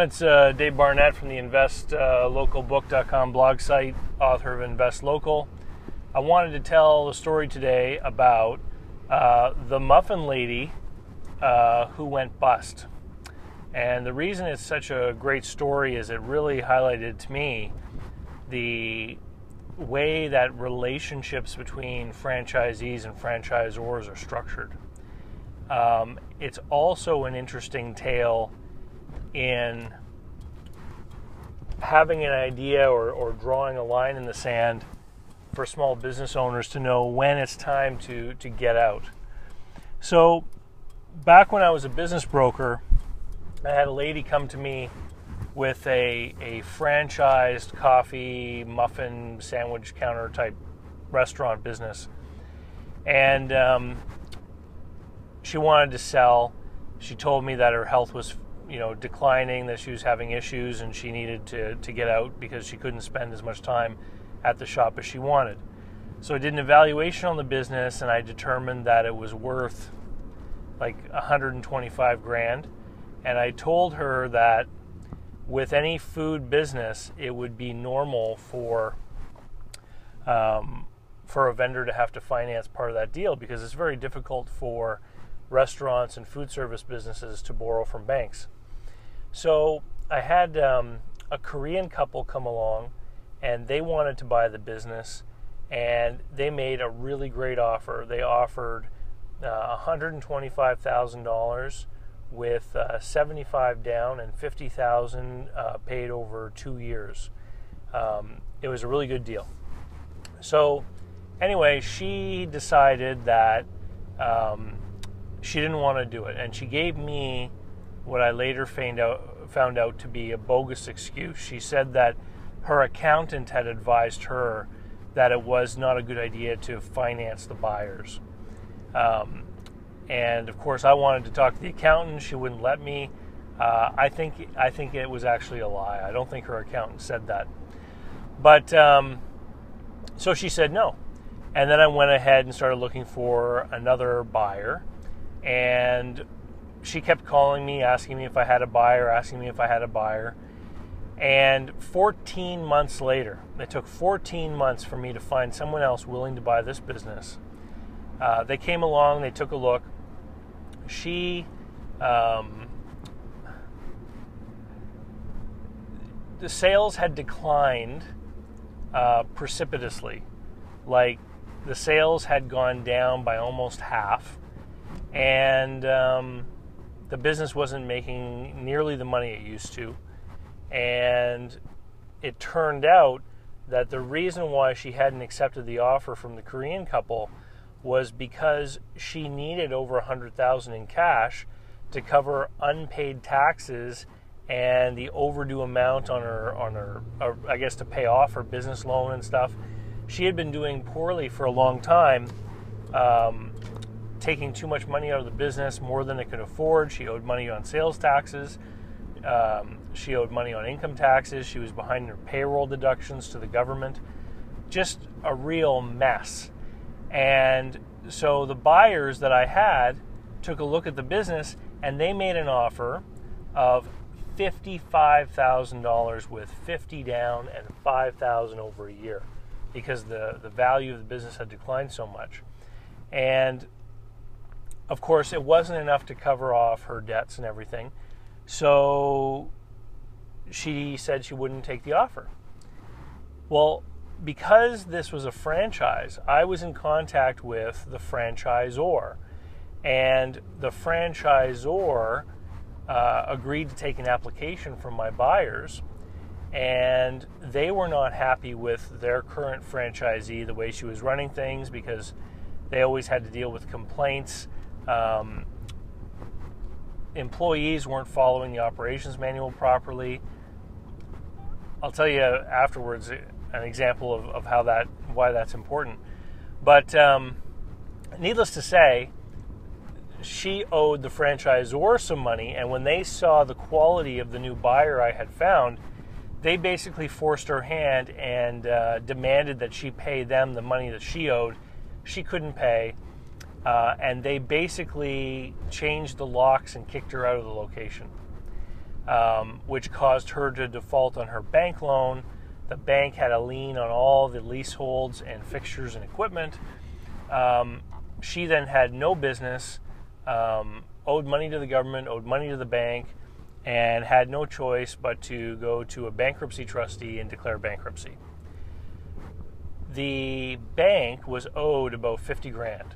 It's Dave Barnett from the investlocalbook.com blog site, author of Invest Local. I wanted to tell a story today about the Muffin lady who went bust. And the reason it's such a great story is it really highlighted to me the way that relationships between franchisees and franchisors are structured. It's also an interesting tale in having an idea or drawing a line in the sand for small business owners to know when it's time to get out. So back when I was a business broker, I had a lady come to me with a franchised coffee, muffin, sandwich counter type restaurant business. And she wanted to sell. She told me that her health was declining, that she was having issues and she needed to get out because she couldn't spend as much time at the shop as she wanted. So I did an evaluation on the business and I determined that it was worth like $125,000. And I told her that with any food business, it would be normal for a vendor to have to finance part of that deal because it's very difficult for restaurants and food service businesses to borrow from banks. So I had a Korean couple come along and they wanted to buy the business and they made a really great offer. They offered $125,000 with $75,000 down and $50,000 paid over 2 years. It was a really good deal. So anyway, she decided that she didn't want to do it, and she gave me what I later found out to be a bogus excuse. She said that her accountant had advised her that it was not a good idea to finance the buyers. And of course, I wanted to talk to the accountant. She wouldn't let me. I think it was actually a lie. I don't think her accountant said that. But so she said no. And then I went ahead and started looking for another buyer. And she kept calling me, asking me if I had a buyer, And 14 months later, it took 14 months for me to find someone else willing to buy this business. They came along, they took a look. The sales had declined precipitously. Like the sales had gone down by almost half, and the business wasn't making nearly the money it used to. And it turned out that the reason why she hadn't accepted the offer from the Korean couple was because she needed over $100,000 in cash to cover unpaid taxes and the overdue amount on her, I guess, to pay off her business loan and stuff. She had been doing poorly for a long time, taking too much money out of the business, more than it could afford. She owed money on sales taxes. She owed money on income taxes. She was behind in her payroll deductions to the government. Just a real mess. And so the buyers that I had took a look at the business and they made an offer of $55,000 with $50,000 down and $5,000 over a year because the value of the business had declined so much. And of course, it wasn't enough to cover off her debts and everything. So she said she wouldn't take the offer. Well, because this was a franchise, I was in contact with the franchisor, and the franchisor agreed to take an application from my buyers, and they were not happy with their current franchisee, the way she was running things, because they always had to deal with complaints. Employees weren't following the operations manual properly. I'll tell you afterwards an example of why that's important. But needless to say, she owed the franchisor some money, and when they saw the quality of the new buyer I had found, they basically forced her hand and demanded that she pay them the money that she owed. She couldn't pay, and they basically changed the locks and kicked her out of the location. which caused her to default on her bank loan. The bank had a lien on all the leaseholds and fixtures and equipment. She then had no business, owed money to the government, owed money to the bank, and had no choice but to go to a bankruptcy trustee and declare bankruptcy. The bank was owed about 50 grand,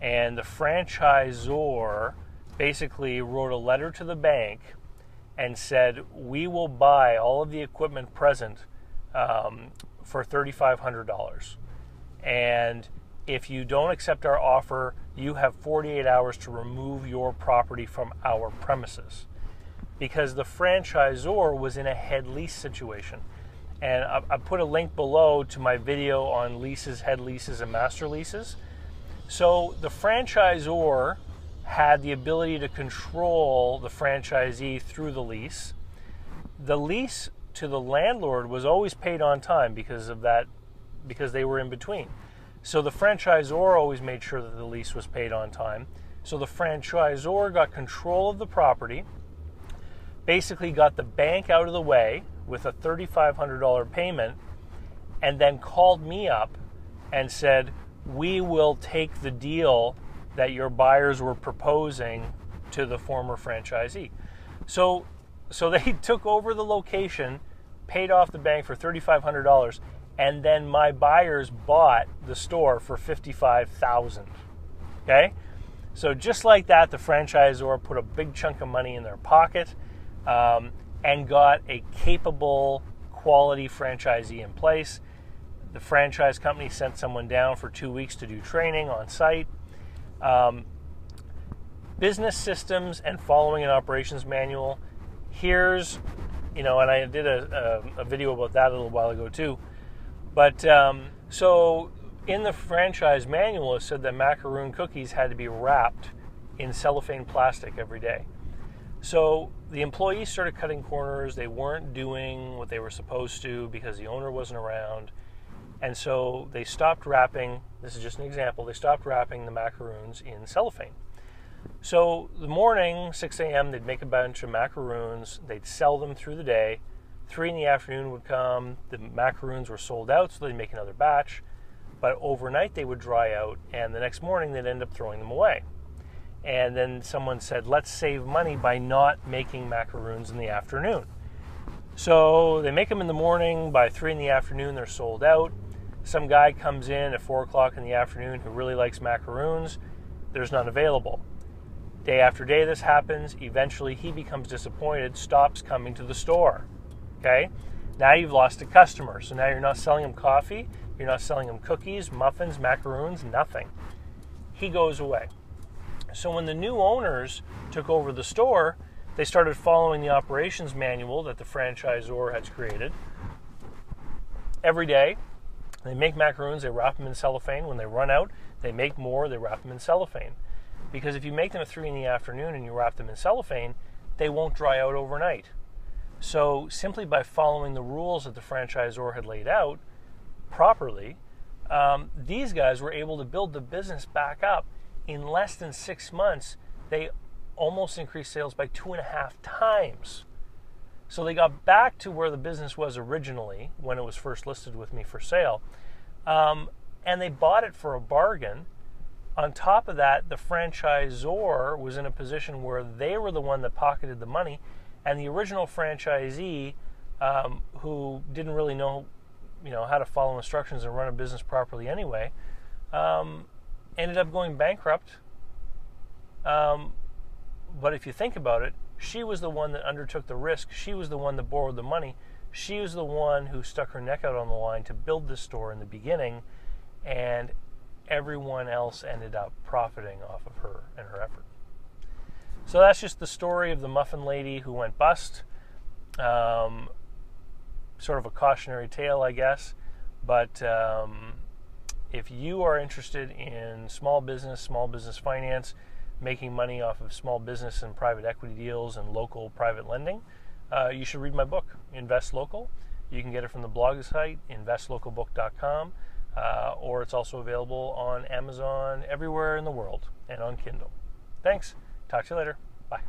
and the franchisor basically wrote a letter to the bank and said, we will buy all of the equipment present for $3,500. And if you don't accept our offer, you have 48 hours to remove your property from our premises. Because the franchisor was in a head lease situation. And I put a link below to my video on leases, head leases, and master leases. So the franchisor had the ability to control the franchisee through the lease. The lease to the landlord was always paid on time because of that, because they were in between. So the franchisor always made sure that the lease was paid on time. So the franchisor got control of the property, basically got the bank out of the way with a $3,500 payment, and then called me up and said, we will take the deal that your buyers were proposing to the former franchisee. So they took over the location, paid off the bank for $3,500, and then my buyers bought the store for $55,000. Okay? So just like that, the franchisor put a big chunk of money in their pocket and got a capable, quality franchisee in place. The franchise company sent someone down for 2 weeks to do training on site. Business systems and following an operations manual. Here's, and I did a video about that a little while ago too. But so in the franchise manual, it said that macaroon cookies had to be wrapped in cellophane plastic every day. So the employees started cutting corners. They weren't doing what they were supposed to because the owner wasn't around. And so they stopped wrapping, this is just an example, they stopped wrapping the macaroons in cellophane. So the morning, 6 a.m., they'd make a bunch of macaroons. They'd sell them through the day. 3 in the afternoon would come. The macaroons were sold out, so they'd make another batch. But overnight, they would dry out, and the next morning, they'd end up throwing them away. And then someone said, let's save money by not making macaroons in the afternoon. So they make them in the morning. By 3 in the afternoon, they're sold out. Some guy comes in at 4 o'clock in the afternoon who really likes macaroons. There's none available. Day after day this happens. Eventually he becomes disappointed, stops coming to the store. Okay? Now you've lost a customer. So now you're not selling him coffee. You're not selling him cookies, muffins, macaroons, nothing. He goes away. So when the new owners took over the store, they started following the operations manual that the franchisor has created. Every day, they make macaroons, they wrap them in cellophane. When they run out, they make more, they wrap them in cellophane. Because if you make them at 3 in the afternoon and you wrap them in cellophane, they won't dry out overnight. So simply by following the rules that the franchisor had laid out properly, these guys were able to build the business back up. In less than 6 months, they almost increased sales by 2.5 times. So they got back to where the business was originally when it was first listed with me for sale. And they bought it for a bargain. On top of that, the franchisor was in a position where they were the one that pocketed the money, and the original franchisee, who didn't really know, how to follow instructions and run a business properly anyway, ended up going bankrupt. But if you think about it, she was the one that undertook the risk. She was the one that borrowed the money. She was the one who stuck her neck out on the line to build this store in the beginning, and everyone else ended up profiting off of her and her effort. So that's just the story of the Muffin lady who went bust. Sort of a cautionary tale, I guess. But if you are interested in small business finance, making money off of small business and private equity deals and local private lending, you should read my book, Invest Local. You can get it from the blog site, investlocalbook.com, or it's also available on Amazon everywhere in the world and on Kindle. Thanks. Talk to you later. Bye.